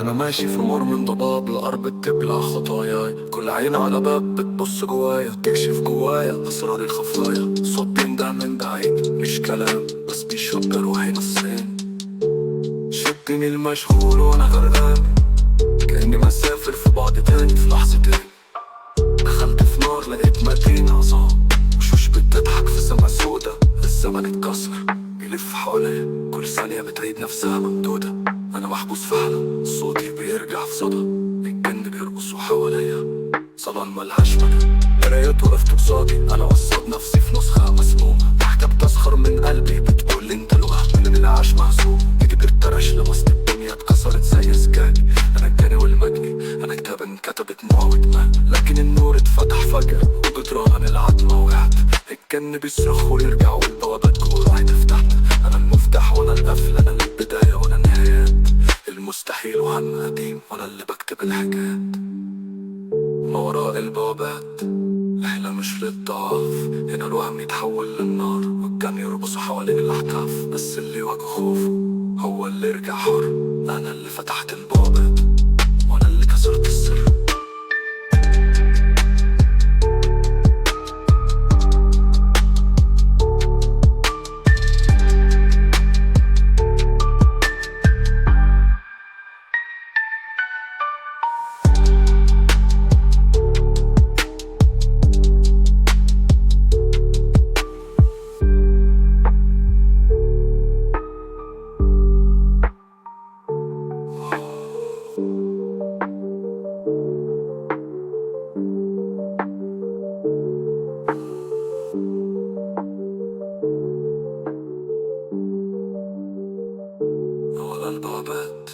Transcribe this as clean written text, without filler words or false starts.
انا ماشي في مر من ضباب، الارض بتبلع خطاياي، كل عين على باب بتبص جوايا تكشف جوايا اسرار الخفايا. صوت بيندع من بعيد مش كلام بس بيشق روحي نصين، شدني المشغول وانا غرقان كأني مسافر في بعد تاني في لحظتين. دخلت في نار لقيت مدينة عظام، وشوش بتضحك في سما سودا. الزمن اتكسر بيلف حواليا، كل ثانية بتعيد نفسها ممدودة. أنا محبوس في حلم صوتي بيرجع في صدى، الجن بيرقصوا حواليا صلاة ملهاش مدى. قرايت وقفت قصادي أنا وصلت نفسي في نسخة مسمومة، ضحكة بتسخر من قلبي بتقول انت الوهم من العاش مهزوم. ايدي بترعش لمست الدنيا اتكسرت زي سجاد. أنا الجاني والمجني، أنا كتاب انكتبت دموع ودماء، لكن النور اتفتح فجأة وجدران العتمة وقعت. الجن بيصرخ ويرجع والبوابات جوه راح تفتح. أنا المفتاح وأنا القفل، أنا البداية وأنا النهايات، المستحيل وهم قديم وأنا اللي بكتب الحكايات. ما وراء البوابات رحلة مش للضعاف، هنا الوهم يتحول للنار والجن يرقصوا حوالين الأحداث. بس اللي يواجه خوفه هو اللي يرجع حر. أنا اللي فتحت البوابات وأنا اللي كسرت السر. ولا البوابات